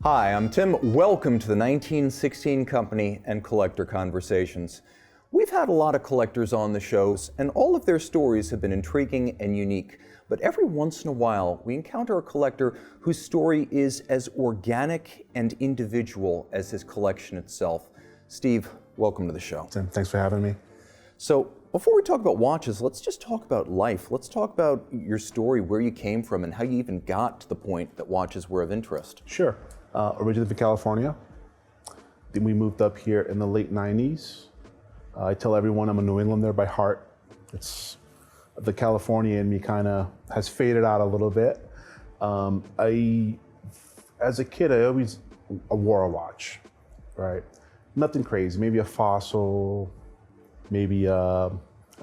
Hi, I'm Tim. Welcome to the 1916 Company and Collector Conversations. We've had a lot of collectors on the shows, and all of their stories have been intriguing and unique. But every once in a while, we encounter a collector whose story is as organic and individual as his collection itself. Steve, welcome to the show. Tim, thanks for having me. So, before we talk about watches, let's just talk about life. Let's talk about your story, where you came from, and how you even got to the point that watches were of interest. Sure. Originally from California. Then we moved up here in the late 90s. I tell everyone I'm a New Englander by heart. It's the California in me kind of has faded out a little bit. As a kid, I always wore a watch, right? Nothing crazy, maybe a Fossil, maybe a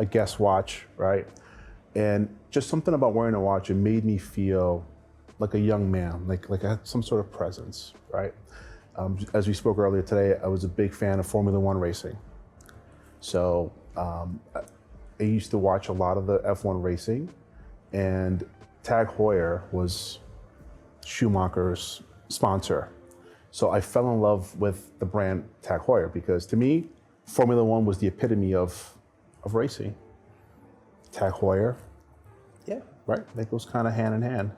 Guess watch, right? And just something about wearing a watch, it made me feel like a young man, like I had some sort of presence, right? As we spoke earlier today, I was a big fan of Formula One racing. So I used to watch a lot of the F1 racing, and TAG Heuer was Schumacher's sponsor. So I fell in love with the brand TAG Heuer because to me, Formula One was the epitome of racing. TAG Heuer, Yeah. right? That goes kind of hand in hand.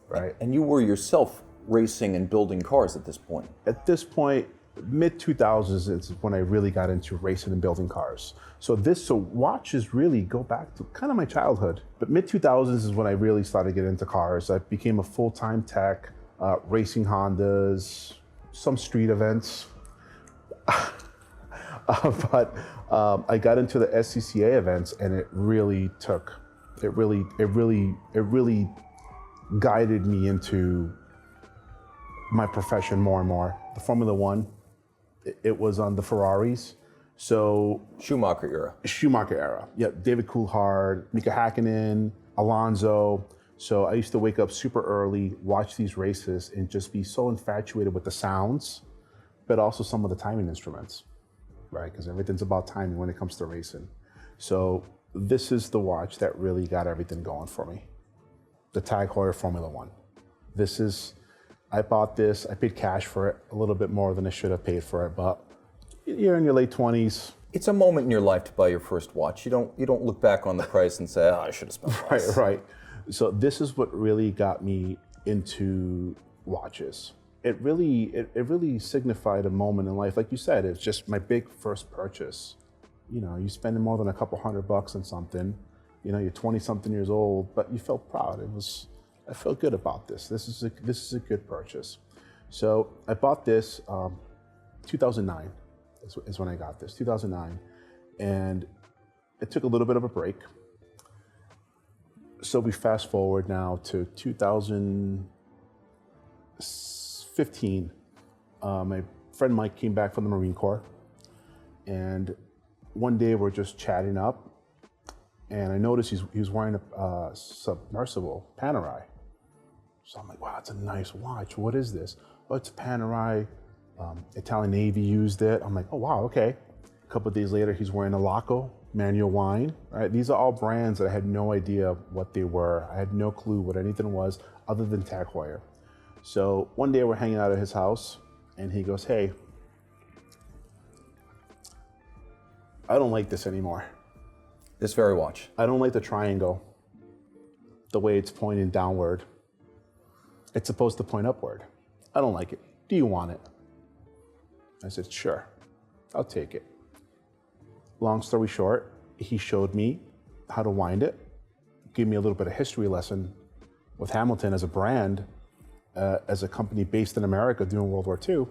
Right. And you were yourself racing and building cars at this point. At this point, mid-2000s is when I really got into racing and building cars. So watches really go back to kind of my childhood. But mid-2000s is when I really started getting into cars. I became a full-time tech, racing Hondas, some street events. But I got into the SCCA events, and it really guided me into my profession more and more. The Formula One, it was on the Ferraris. So Schumacher era. Yeah, David Coulthard, Mika Hakkinen, Alonso. So I used to wake up super early, watch these races, and just be so infatuated with the sounds, but also some of the timing instruments, right? Because everything's about timing when it comes to racing. So this is the watch that really got everything going for me. The TAG Heuer Formula One. I bought this, I paid cash for it, a little bit more than I should have paid for it, but you're in your late 20s. It's a moment in your life to buy your first watch. You don't look back on the price and say, I should have spent less. Right. So this is what really got me into watches. It really signified a moment in life. Like you said, it's just my big first purchase. You know, you spending more than a couple $100 on something. You know, you're 20-something years old, but you felt proud. I felt good about this. This is a good purchase. So I bought this 2009 is when I got this, 2009. And it took a little bit of a break. So we fast forward now to 2015. My friend Mike came back from the Marine Corps. And one day we're just chatting up. And I noticed he was wearing a submersible Panerai. So I'm like, wow, it's a nice watch. What is this? Oh, it's a Panerai. Italian Navy used it. I'm like, oh, wow, okay. A couple of days later, he's wearing a Laco manual wine. Right? These are all brands that I had no idea what they were. I had no clue what anything was other than TAG Heuer. So one day we're hanging out at his house, and he goes, hey, I don't like this anymore. This very watch. I don't like the triangle, the way it's pointing downward. It's supposed to point upward. I don't like it. Do you want it? I said, sure, I'll take it. Long story short, he showed me how to wind it, gave me a little bit of history lesson with Hamilton as a brand, as a company based in America during World War II.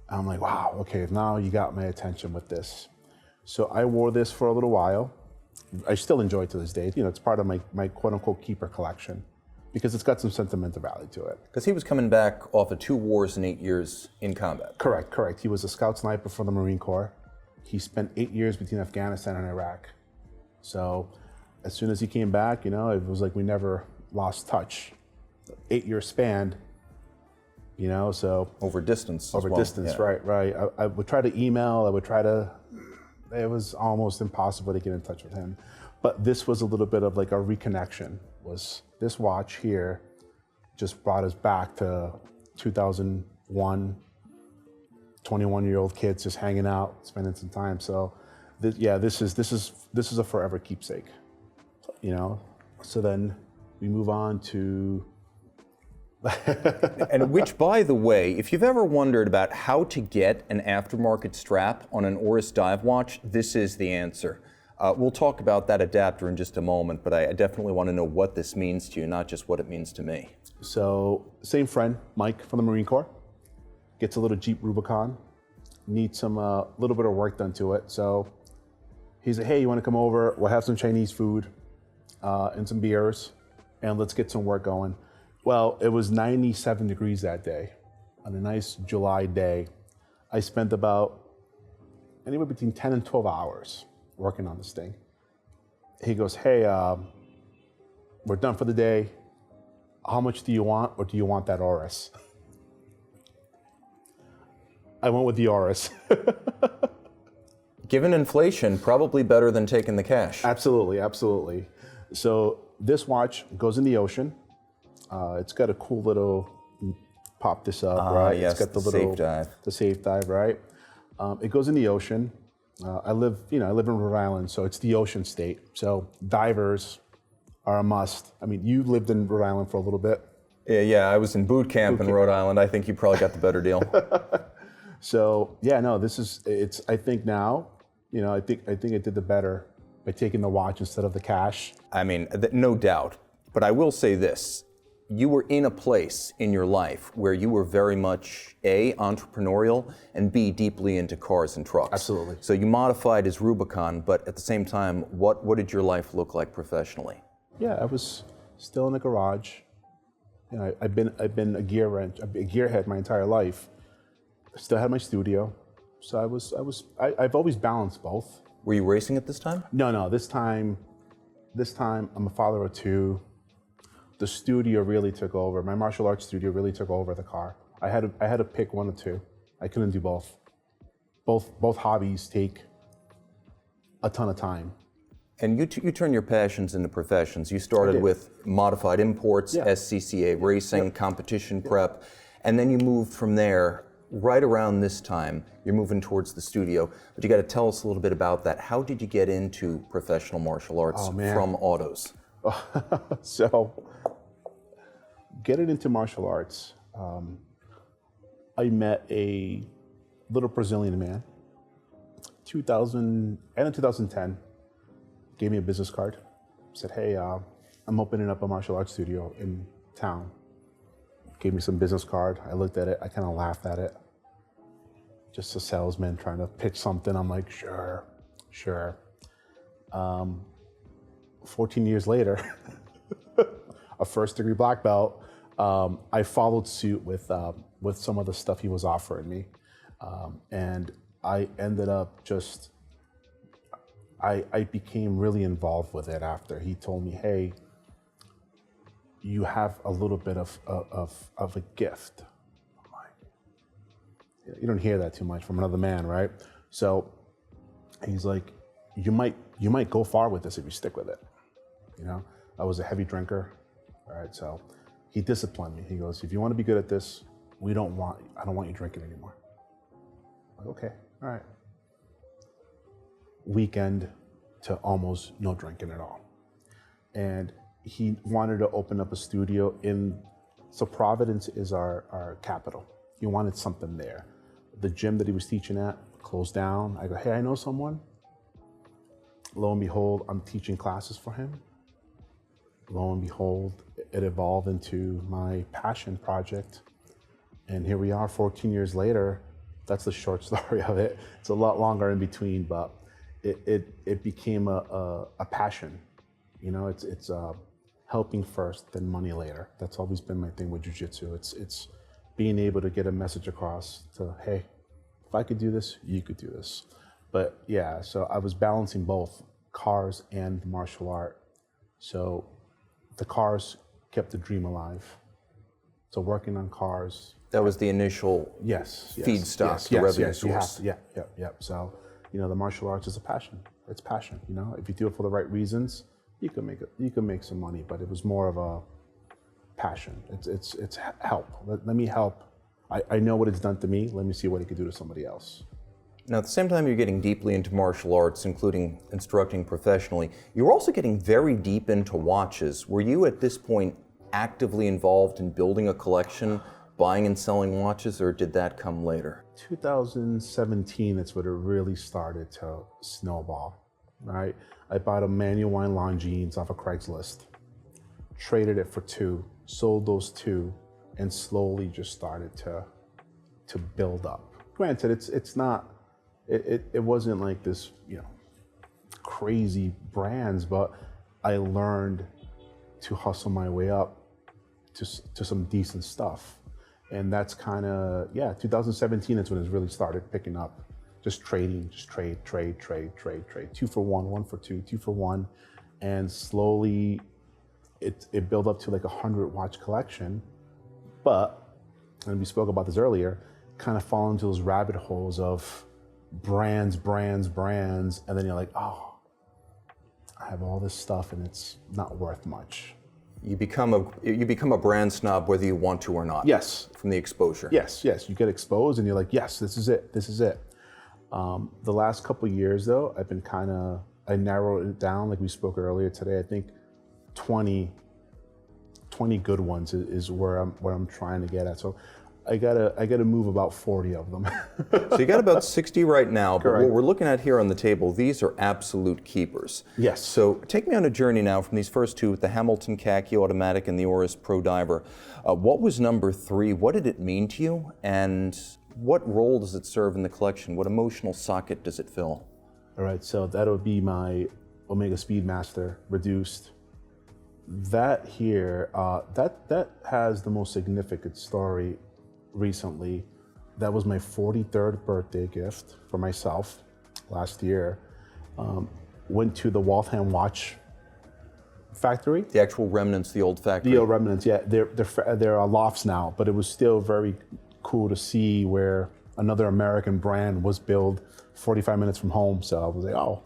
I'm like, wow, okay, now you got my attention with this. So I wore this for a little while. I still enjoy it to this day. You know, it's part of my quote unquote keeper collection because it's got some sentimental value to it. Because he was coming back off of 2 wars and 8 years in combat. Correct. He was a scout sniper for the Marine Corps. He spent 8 years between Afghanistan and Iraq. So as soon as he came back, you know, it was like we never lost touch. 8-year span, you know, so. Over distance. Over distance, yeah. Right. I would try to email, it was almost impossible to get in touch with him. But this was a little bit of like a reconnection. Was this watch here just brought us back to 2000, one 21-year-old kids just hanging out, spending some time. So, this is a forever keepsake, you know. So then we move on to. And which, by the way, if you've ever wondered about how to get an aftermarket strap on an Oris dive watch, this is the answer. We'll talk about that adapter in just a moment, but I definitely want to know what this means to you, not just what it means to me. So, same friend, Mike from the Marine Corps, gets a little Jeep Rubicon, needs some little bit of work done to it. So he's like, hey, you want to come over? We'll have some Chinese food and some beers, and let's get some work going. Well, it was 97 degrees that day. On a nice July day, I spent about anywhere between 10 and 12 hours working on this thing. He goes, hey, we're done for the day. How much do you want, or do you want that Oris? I went with the Oris. Given inflation, probably better than taking the cash. Absolutely, absolutely. So this watch goes in the ocean. It's got a cool little, pop this up, right? Yes, it's got the little safe dive. The safe dive, right? It goes in the ocean. I live in Rhode Island, so it's the ocean state. So divers are a must. I mean, you lived in Rhode Island for a little bit. Yeah, I was in boot camp in Rhode Island. I think you probably got the better deal. So yeah, no, I think now, I think I did the better by taking the watch instead of the cash. I mean, no doubt. But I will say this. You were in a place in your life where you were very much A, entrepreneurial, and B, deeply into cars and trucks. Absolutely. So you modified as Rubicon, but at the same time, what did your life look like professionally? Yeah, I was still in the garage. I've been a gearhead my entire life. I still had my studio, so I've always balanced both. Were you racing at this time? No. This time I'm a father of two. The studio really took over. My martial arts studio really took over the car. I had to pick one or two. I couldn't do both. Both hobbies take a ton of time. And you turn your passions into professions. You started with modified imports, SCCA racing, competition prep, and then you moved from there. Right around this time, you're moving towards the studio, but you got to tell us a little bit about that. How did you get into professional martial arts from autos? So, getting into martial arts, I met a little Brazilian man. 2010, gave me a business card. Said, hey, I'm opening up a martial arts studio in town. Gave me some business card. I looked at it. I kind of laughed at it. Just a salesman trying to pitch something. I'm like, sure. 14 years later, a first-degree black belt, I followed suit with some of the stuff he was offering me, and I ended up I became really involved with it after. He told me, hey, you have a little bit of a gift. I'm like, you don't hear that too much from another man, right? So he's like, you might go far with this if you stick with it. I was a heavy drinker, all right? So he disciplined me. He goes, if you want to be good at this, I don't want you drinking anymore. I'm like, okay, all right. Weekend to almost no drinking at all. And he wanted to open up a studio so Providence is our capital. He wanted something there. The gym that he was teaching at closed down. I go, hey, I know someone. Lo and behold, I'm teaching classes for him. Lo and behold, it evolved into my passion project. And here we are 14 years later. That's the short story of it. It's a lot longer in between, but it became a passion. It's helping first, then money later. That's always been my thing with jiu-jitsu. It's being able to get a message across to, hey, if I could do this, you could do this. But yeah, so I was balancing both cars and martial art. So the cars kept the dream alive. So working on cars. That was the initial feedstock, the revenue source. Yeah. So, the martial arts is a passion. It's passion. If you do it for the right reasons, you can make some money. But it was more of a passion. It's help. Let me help I know what it's done to me. Let me see what it could do to somebody else. Now, at the same time you're getting deeply into martial arts, including instructing professionally, you're also getting very deep into watches. Were you at this point actively involved in building a collection, buying and selling watches, or did that come later? 2017, that's when it really started to snowball, right? I bought a manual wine Longines off of Craigslist, traded it for 2, sold those 2, and slowly just started to build up. Granted, it's not, it wasn't like this, crazy brands, but I learned to hustle my way up to some decent stuff. And that's kind of, 2017 is when it really started picking up. Just trading, just trade. 2 for 1, 1 for 2, 2 for 1. And slowly it built up to like 100 watch collection. But, and we spoke about this earlier, kind of fall into those rabbit holes of brands. And then you're like, oh, I have all this stuff and it's not worth much. You become a brand snob whether you want to or not. Yes. From the exposure. Yes. You get exposed and you're like, yes, this is it. The last couple of years though, I've been I narrowed it down, like we spoke earlier today. I think 20 good ones is where I'm trying to get at. So I gotta move about 40 of them. So you got about 60 right now, but Correct. what we're looking at here on the table, these are absolute keepers. Yes. So take me on a journey now from these first 2, with the Hamilton Khaki-Automatic and the Oris Pro Diver. What was number 3? What did it mean to you? And what role does it serve in the collection? What emotional socket does it fill? All right, so that would be my Omega Speedmaster reduced. That here, that has the most significant story recently. That was my 43rd birthday gift for myself last year. Went to the Waltham Watch Factory. The actual remnants, the old factory. The old remnants, yeah. They're lofts now, but it was still very cool to see where another American brand was built 45 minutes from home. So I was like, oh.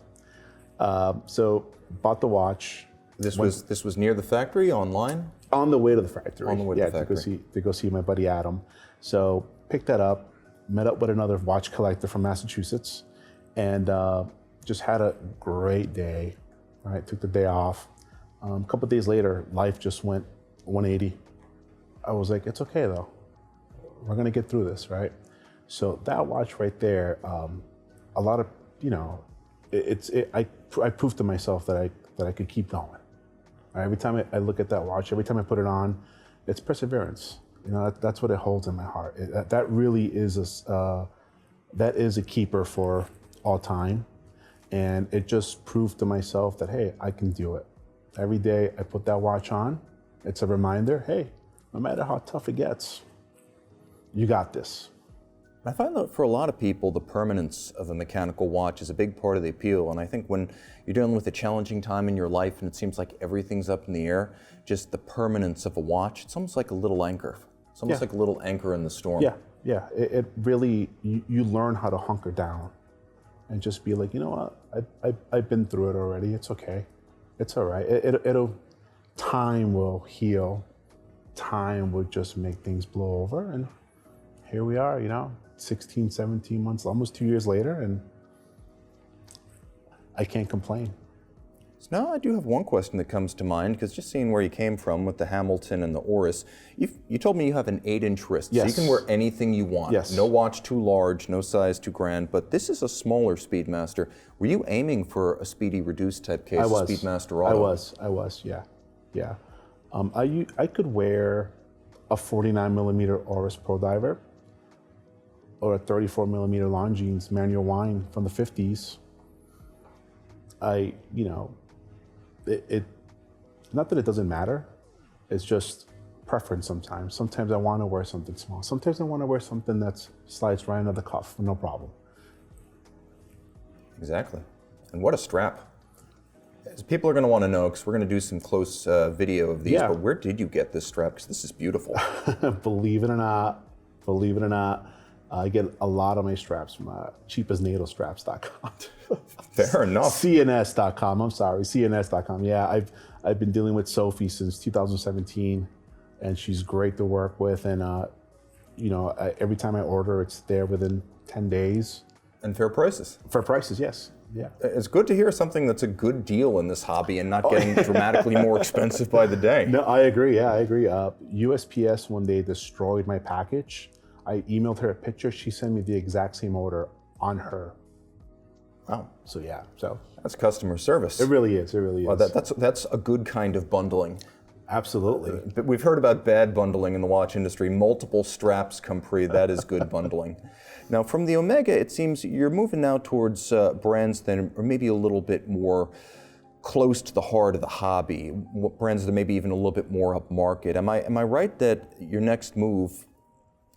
So bought the watch. This was near the factory, online? On the way to the factory. On the way to the factory. To go see my buddy Adam. So picked that up, met up with another watch collector from Massachusetts, and just had a great day. Right, took the day off. A couple of days later, life just went 180. I was like, it's okay though. We're gonna get through this, right? So that watch right there, a lot of, I proved to myself that I could keep going. Right? Every time I look at that watch, every time I put it on, it's perseverance. That's what it holds in my heart. That really is a keeper for all time. And it just proved to myself that, hey, I can do it. Every day I put that watch on, it's a reminder, hey, no matter how tough it gets, you got this. I find that for a lot of people, the permanence of a mechanical watch is a big part of the appeal. And I think when you're dealing with a challenging time in your life and it seems like everything's up in the air, just the permanence of a watch, it's almost like a little anchor. It's almost like a little anchor in the storm. Yeah. It really, you learn how to hunker down and just be like, you know what, I've been through it already. It's okay. It's all right. Time will heal. Time will just make things blow over. And here we are, 16, 17 months, almost 2 years later, and I can't complain. So now I do have one question that comes to mind, because just seeing where you came from with the Hamilton and the Oris, you told me you have an 8-inch wrist, Yes. so you can wear anything you want. Yes. No watch too large, no size too grand, but this is a smaller Speedmaster. Were you aiming for a Speedy reduced type case, I was. a Speedmaster Auto? I was, yeah. I could wear a 49mm Oris Pro Diver or a 34mm Longines manual wine from the 50s. Not that it doesn't matter, it's just preference sometimes. Sometimes I want to wear something small. Sometimes I want to wear something that slides right under the cuff, no problem. Exactly. And what a strap. As people are going to want to know, because we're going to do some close video of these, but where did you get this strap? Because this is beautiful. Believe it or not, I get a lot of my straps from cheapestnailstraps.com. Fair enough. CNS.com, I'm sorry, CNS.com. Yeah, I've been dealing with Sophie since 2017, and she's great to work with. And Every time I order, it's there within 10 days. And fair prices. Fair prices, yes. Yeah. It's good to hear something that's a good deal in this hobby and not getting dramatically more expensive by the day. No, I agree. Yeah, I agree. USPS one day destroyed my package. I emailed her a picture. She sent me the exact same order on her. Wow. So yeah, so that's customer service. it really is. It really is. Well, that's a good kind of bundling. Absolutely. But we've heard about bad bundling in the watch industry. Multiple straps come free. That is good bundling. Now, from the Omega, it seems you're moving now towards brands that are maybe a little bit more close to the heart of the hobby, brands that are maybe even a little bit more upmarket. Am I right that your next move,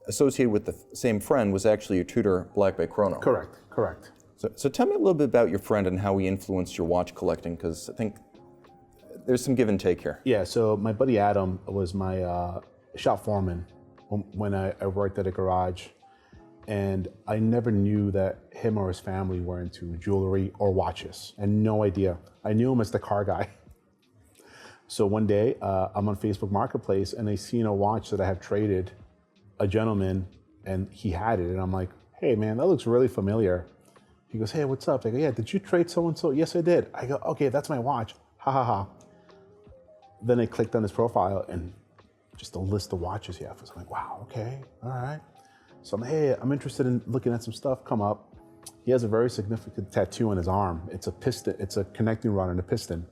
associated with the same friend, was actually your Tudor Black Bay Chrono? Correct. So tell me a little bit about your friend and how he influenced your watch collecting, because I think there's some give and take here. Yeah, so my buddy Adam was my shop foreman when I worked at a garage. And I never knew that him or his family were into jewelry or watches, and no idea. I knew him as the car guy. So one day, I'm on Facebook Marketplace, and I seen a watch that I have traded a gentleman, and he had it. And I'm like, hey man, that looks really familiar. He goes, hey, what's up? I go, yeah, did you trade so-and-so? Yes, I did. I go, okay, that's my watch. Ha ha ha. Then I clicked on his profile, and just a list of watches he has. I'm like, wow, okay, all right. So I'm, hey, I'm interested in looking at some stuff. Come up. He has a very significant tattoo on his arm. It's a piston. It's a connecting rod and a piston.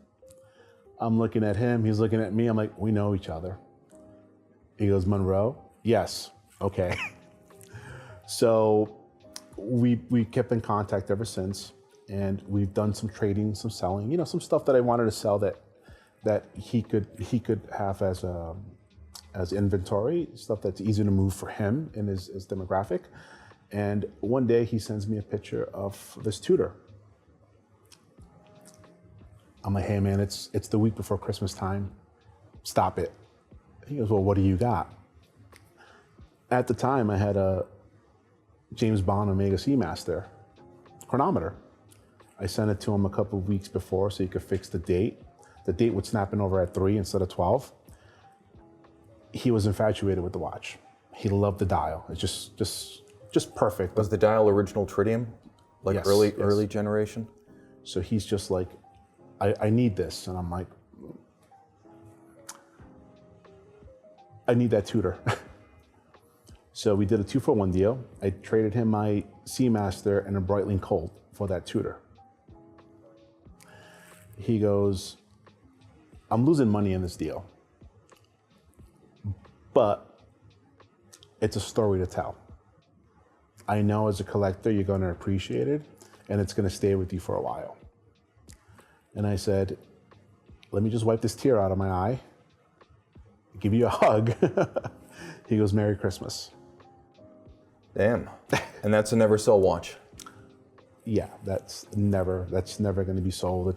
I'm looking at him. He's looking at me. I'm like, we know each other. He goes, Monroe? Yes. Okay. So we kept in contact ever since, and we've done some trading, some selling. Some stuff that I wanted to sell that he could have as inventory, stuff that's easy to move for him in his demographic. And one day he sends me a picture of this Tudor. I'm like, hey man, it's the week before Christmas time. Stop it. He goes, well, what do you got? At the time, I had a James Bond Omega Speedmaster chronometer. I sent it to him a couple of weeks before so he could fix the date. The date would snap in over at 3 instead of 12. He was infatuated with the watch. He loved the dial. It's just perfect. Was the dial original tritium? Like Yes, early generation? So he's just like, I need this. And I'm like, I need that Tudor. So we did a 2-for-1 deal. I traded him my Seamaster and a Breitling Colt for that Tudor. He goes, I'm losing money in this deal, but it's a story to tell. I know as a collector, you're gonna appreciate it, and it's gonna stay with you for a while. And I said, let me just wipe this tear out of my eye, give you a hug. He goes, Merry Christmas. Damn. And that's a never sell watch. Yeah, that's never gonna be sold.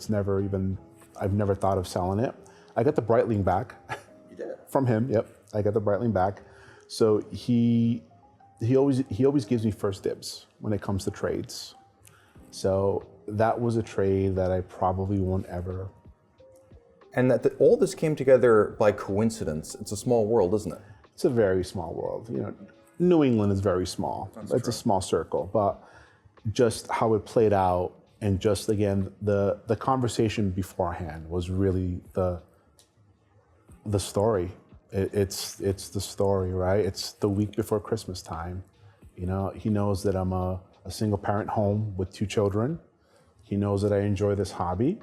I've never thought of selling it. I got the Breitling back. You did? From him, yep. I got the Breitling back. So he always gives me first dibs when it comes to trades. So that was a trade that I probably won't ever. And all this came together by coincidence. It's a small world, isn't it? It's a very small world. New England is very small. It's a small circle, but just how it played out, and just again the conversation beforehand was really the story. It's the story, right? It's the week before Christmas time. He knows that I'm a single parent home with 2 children. He knows that I enjoy this hobby.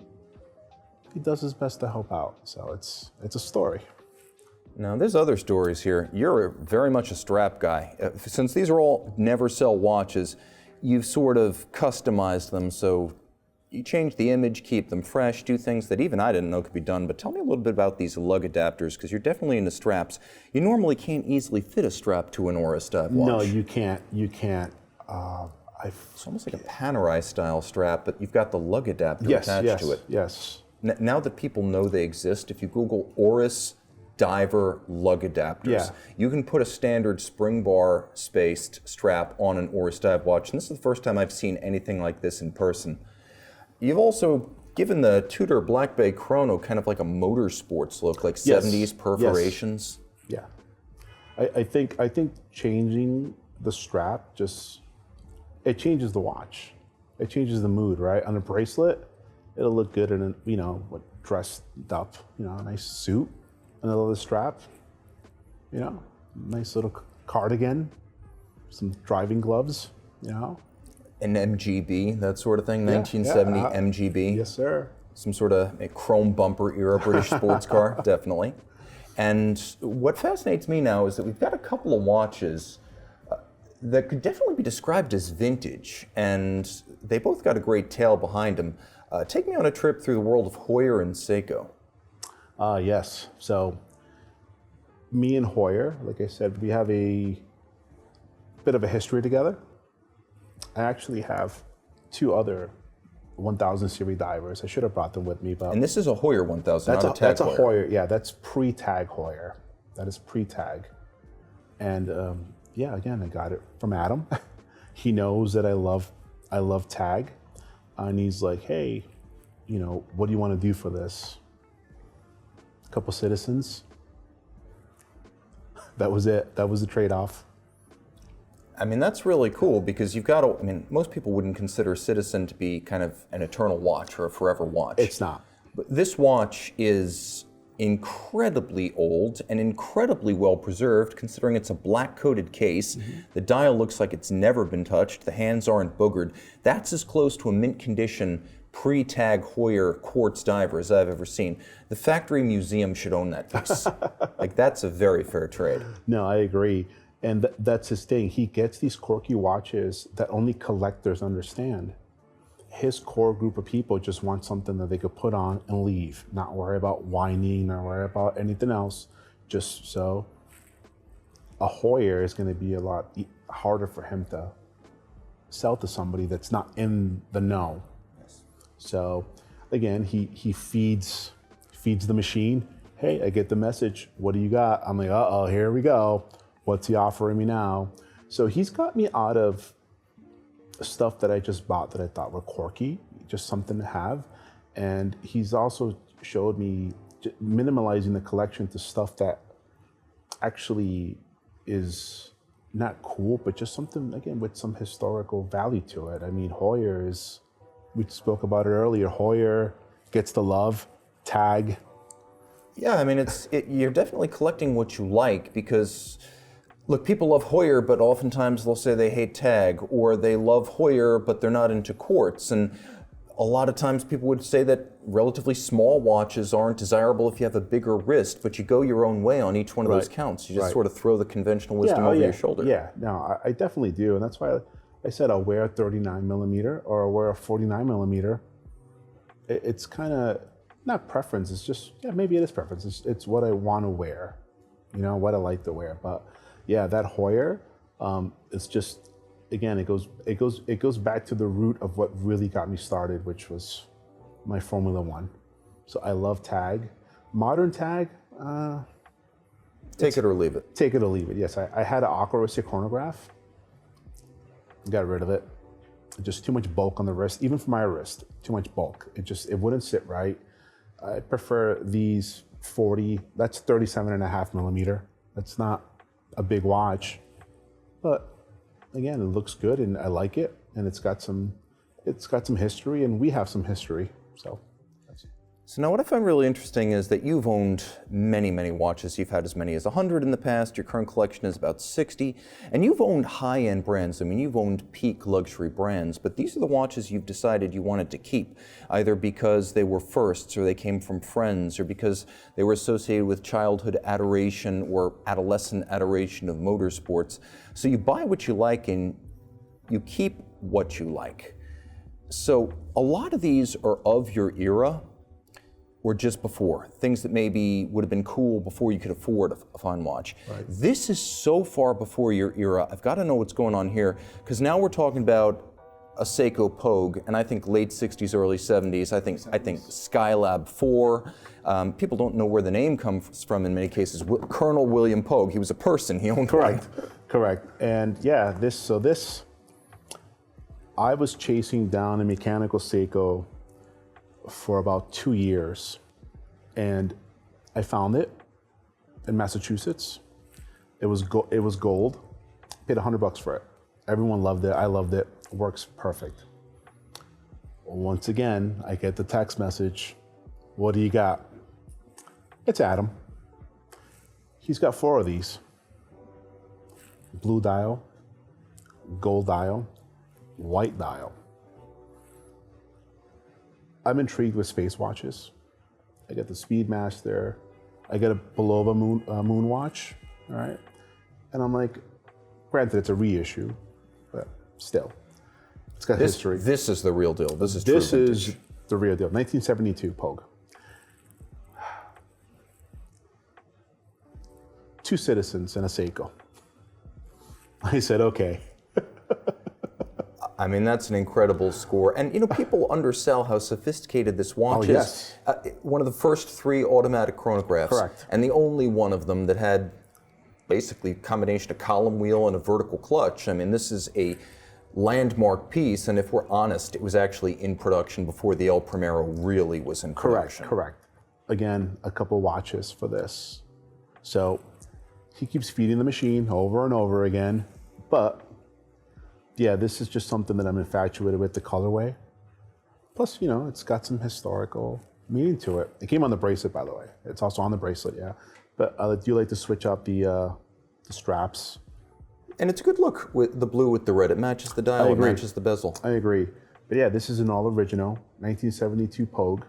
He does his best to help out. So it's a story. Now, there's other stories here. You're very much a strap guy. Since these are all never sell watches, you've sort of customized them so you change the image, keep them fresh, do things that even I didn't know could be done. But tell me a little bit about these lug adapters, because you're definitely into straps. You normally can't easily fit a strap to an Oris dive watch. No, you can't. It's almost like a Panerai style strap, but you've got the lug adapter attached to it. Yes. Now that people know they exist, if you Google Oris Diver lug adapters, you can put a standard spring bar spaced strap on an Oris dive watch, and this is the first time I've seen anything like this in person. You've also given the Tudor Black Bay Chrono kind of like a motorsports look, like 70s perforations. Yeah. I think changing the strap it changes the watch. It changes the mood, right? On a bracelet, it'll look good in dressed up, a nice suit, another strap, nice little cardigan, some driving gloves, An MGB, that sort of thing, 1970 MGB. Yes, sir. Some sort of a chrome bumper era British sports car, definitely. And what fascinates me now is that we've got a couple of watches that could definitely be described as vintage, and they both got a great tale behind them. Take me on a trip through the world of Heuer and Seiko. Yes. So, me and Heuer, like I said, we have a bit of a history together. I actually have 2 other 1000 series divers. I should have brought them with me, but And this is a Heuer 1000, not a TAG that's a Heuer. Heuer. Yeah, that's pre-TAG Heuer. That is pre-TAG, and again, I got it from Adam. He knows that I love TAG, and he's like, hey, what do you want to do for this? A couple citizens. That was it. That was the trade-off. I mean, that's really cool because you've got to, most people wouldn't consider a Citizen to be kind of an eternal watch or a forever watch. It's not. But this watch is incredibly old and incredibly well preserved considering it's a black coated case. Mm-hmm. The dial looks like it's never been touched. The hands aren't boogered. That's as close to a mint condition pre-TAG Heuer quartz diver as I've ever seen. The factory museum should own that piece. Like, that's a very fair trade. No, I agree. And that's his thing. He gets these quirky watches that only collectors understand. His core group of people just want something that they could put on and leave, not worry about whining or worry about anything else. Just so a Heuer is going to be a lot harder for him to sell to somebody that's not in the know. Yes. So again, he feeds the machine. Hey, I get the message. What do you got? I'm like, uh-oh, here we go. What's he offering me now? So he's got me out of stuff that I just bought that I thought were quirky, just something to have. And he's also showed me minimalizing the collection to stuff that actually is not cool, but just something, again, with some historical value to it. I mean, Heuer is, we spoke about it earlier, Heuer gets the love, TAG. Yeah, I mean, you're definitely collecting what you like because, look, people love Heuer, but oftentimes they'll say they hate TAG, or they love Heuer, but they're not into quartz. And a lot of times people would say that relatively small watches aren't desirable if you have a bigger wrist, but you go your own way on each one of those counts. You just sort of throw the conventional wisdom over your shoulder. Yeah, no, I definitely do. And that's why I said I'll wear a 39 millimeter or I'll wear a 49 millimeter. It's kind of not preference. It's just, maybe it is preference. It's what I want to wear, what I like to wear. But yeah, that Heuer, it's just, again, it goes back to the root of what really got me started, which was my Formula One. So I love TAG. Modern TAG, take it or leave it. Take it or leave it. Yes, I had an Oris chronograph. Got rid of it. Just too much bulk on the wrist, even for my wrist. Too much bulk. It wouldn't sit right. I prefer these 40. That's 37.5 millimeter. That's not a big watch, but again, it looks good and I like it, and it's got some history, and we have some history. So now what I find really interesting is that you've owned many, many watches. You've had as many as 100 in the past. Your current collection is about 60, and you've owned high-end brands. I mean, you've owned peak luxury brands, but these are the watches you've decided you wanted to keep, either because they were firsts or they came from friends or because they were associated with childhood adoration or adolescent adoration of motorsports. So you buy what you like and you keep what you like. So a lot of these are of your era, or just before, things that maybe would have been cool before you could afford a fine watch. Right. This is so far before your era. I've got to know what's going on here, because now we're talking about a Seiko Pogue, and I think late 60s, early 70s. I think Skylab 4. People don't know where the name comes from in many cases. Colonel William Pogue, he was a person, he owned one. Correct. And yeah, this, I was chasing down a mechanical Seiko for about 2 years, and I found it in Massachusetts. It was gold. Paid $100 for it. Everyone loved it. I loved it. Works perfect. Once again, I get the text message. What do you got? It's Adam. He's got 4 of these. Blue dial, gold dial, white dial. I'm intrigued with space watches. I get the Speedmaster. I get a below the moon watch, all right? And I'm like, granted, it's a reissue, but still, it's got history. This is the real deal. This is true vintage. Is the real deal. 1972 Pogue. 2 citizens and a Seiko. I said, okay. I mean, that's an incredible score. And, you know, people undersell how sophisticated this watch is. One of the first 3 automatic chronographs. Correct. And the only one of them that had basically a combination of column wheel and a vertical clutch. I mean, this is a landmark piece. And if we're honest, it was actually in production before the El Primero really was in production. Correct. Again, a couple watches for this. So he keeps feeding the machine over and over again. But yeah, this is just something that I'm infatuated with, the colorway. Plus, you know, it's got some historical meaning to it. It came on the bracelet, by the way. It's also on the bracelet, yeah. But I do like to switch up the straps. And it's a good look with the blue with the red. It matches the dial, it matches the bezel. I agree. But yeah, this is an all original, 1972 Pogue.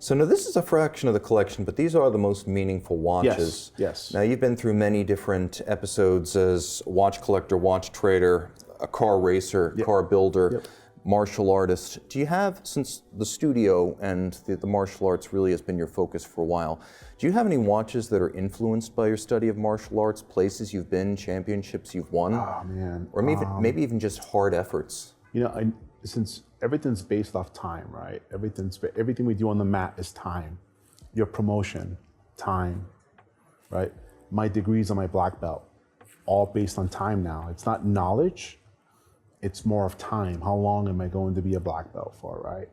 So now this is a fraction of the collection, but these are the most meaningful watches. Yes. Now you've been through many different episodes as watch collector, watch trader, a car racer, car builder, martial artist. Do you have, since the studio and the martial arts really has been your focus for a while, do you have any watches that are influenced by your study of martial arts, places you've been, championships you've won? Oh man. Or maybe even just hard efforts? You know, since everything's based off time, right? Everything we do on the mat is time. Your promotion, time, right? My degrees on my black belt, all based on time now. It's not knowledge, it's more of time. How long am I going to be a black belt for, right?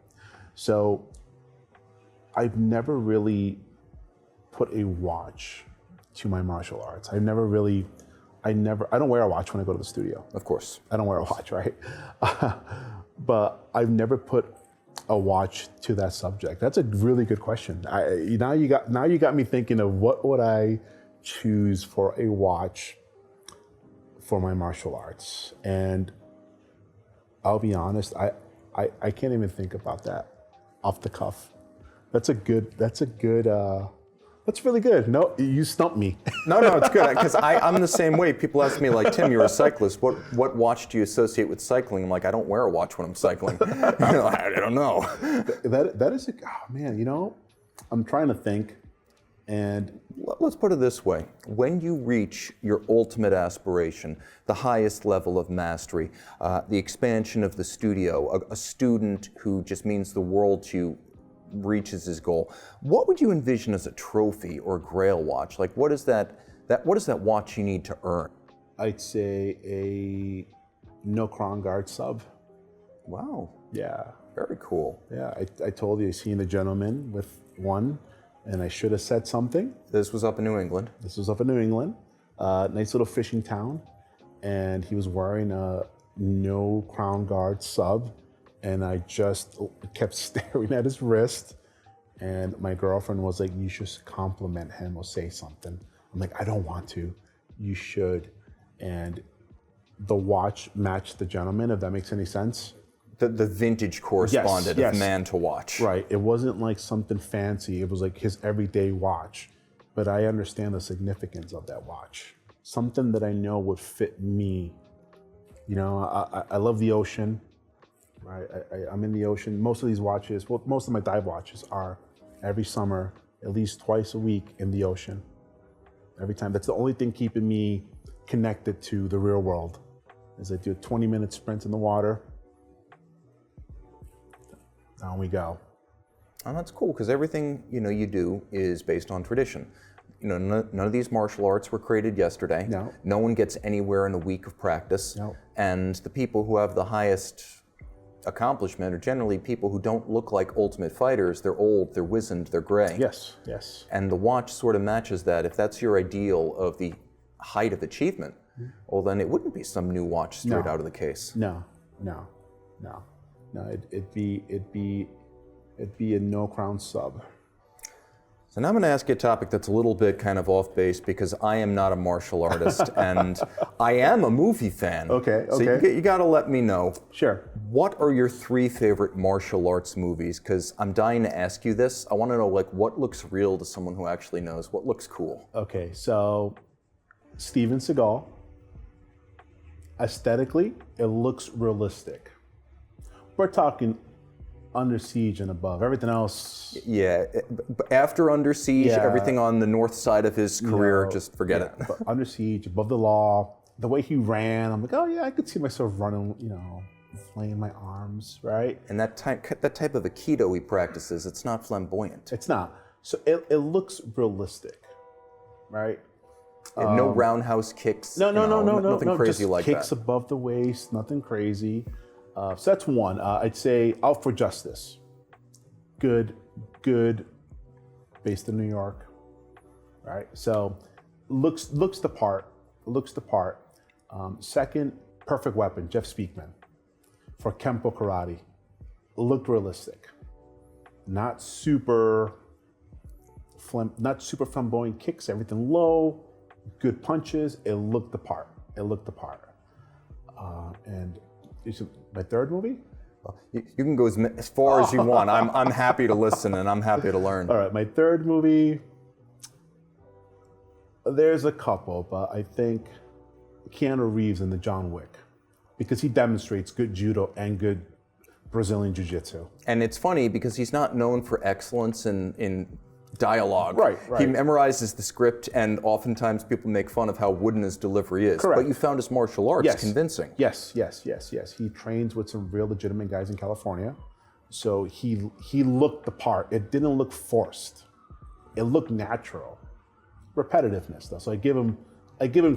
So I've never really put a watch to my martial arts. I don't wear a watch when I go to the studio. Of course. I don't wear a watch, right? But I've never put a watch to that subject. That's a really good question. Now you got me thinking of what would I choose for a watch for my martial arts. And I'll be honest, I can't even think about that off the cuff. That's really good. No, you stumped me. No, it's good, because I'm the same way. People ask me, like, Tim, you're a cyclist. What watch do you associate with cycling? I'm like, I don't wear a watch when I'm cycling. I don't know. That is, oh man, you know, I'm trying to think, and let's put it this way. When you reach your ultimate aspiration, the highest level of mastery, the expansion of the studio, a student who just means the world to you, reaches his goal, what would you envision as a trophy or grail watch? Like, what is that watch you need to earn? I'd say a no crown guard sub. Wow. Yeah. Very cool. Yeah, I told you, I seen a gentleman with one, and I should have said something. This was up in New England. This was up in New England. Nice little fishing town, and he was wearing a no crown guard sub. And I just kept staring at his wrist, and my girlfriend was like, you should compliment him or say something. I'm like, I don't want to. You should. And the watch matched the gentleman, if that makes any sense. The vintage corresponded of man to watch. Right. It wasn't like something fancy. It was like his everyday watch. But I understand the significance of that watch. Something that I know would fit me. You know, I love the ocean. Right, I'm in the ocean. Most of these watches, well, most of my dive watches are every summer, at least twice a week in the ocean. Every time. That's the only thing keeping me connected to the real world. Is I do a 20-minute sprint in the water. Down we go. And that's cool, because everything you do is based on tradition. None of these martial arts were created yesterday. No. No one gets anywhere in a week of practice. No. And the people who have the highest accomplishment are generally people who don't look like ultimate fighters. They're old, they're wizened, they're gray. Yes. And the watch sort of matches that. If that's your ideal of the height of achievement, well, then it wouldn't be some new watch straight out of the case. No. It'd be a no crown sub. So now I'm going to ask you a topic that's a little bit kind of off base because I am not a martial artist and I am a movie fan. Okay. So you got to let me know. Sure. What are your 3 favorite martial arts movies? Because I'm dying to ask you this. I want to know like what looks real to someone who actually knows. What looks cool? Okay, so Steven Seagal. Aesthetically, it looks realistic. We're talking Under Siege and above. Everything else... Yeah, after Under Siege, everything on the north side of his career, just forget it. But Under Siege, Above the Law, the way he ran, I'm like, oh yeah, I could see myself running, flailing my arms, right? And that type of Aikido he practices, it's not flamboyant. It's not. So it looks realistic, right? And no roundhouse kicks. No, nothing crazy just like that. Kicks above the waist, nothing crazy. So that's one. I'd say Out for Justice. Good, based in New York, right? So looks the part. Second, Perfect Weapon, Jeff Speakman, for Kempo Karate. Looked realistic. Not super flamboyant kicks, everything low, good punches. It looked the part. And my third movie? You can go as far as you want. I'm happy to listen and I'm happy to learn. All right, my third movie, there's a couple, but I think Keanu Reeves in the John Wick, because he demonstrates good judo and good Brazilian jiu-jitsu. And it's funny because he's not known for excellence in dialogue. Right. He memorizes the script, and oftentimes people make fun of how wooden his delivery is. Correct. But you found his martial arts convincing. Yes. He trains with some real legitimate guys in California. So he looked the part. It didn't look forced. It looked natural. Repetitiveness, though. So I give him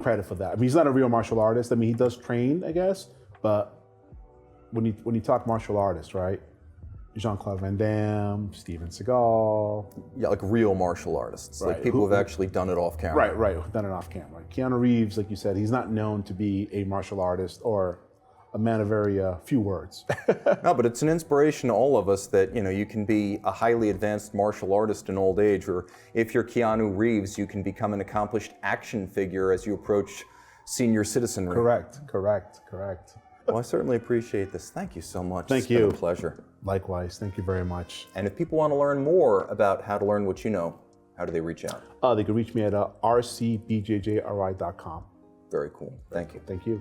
credit for that. I mean, he's not a real martial artist. I mean, he does train, I guess. But when you talk martial artist, right? Jean-Claude Van Damme, Steven Seagal. Yeah, like real martial artists, like people who've actually done it off camera. Right, done it off camera. Keanu Reeves, like you said, he's not known to be a martial artist or a man of very few words. No, but it's an inspiration to all of us that, you can be a highly advanced martial artist in old age, or if you're Keanu Reeves, you can become an accomplished action figure as you approach senior citizenry. Correct. Well, I certainly appreciate this. Thank you so much. Thank you. It's been a pleasure. Likewise. Thank you very much. And if people want to learn more about how to learn what you know, how do they reach out? They can reach me at rcbjjri.com. Very cool. Thank you. Thank you.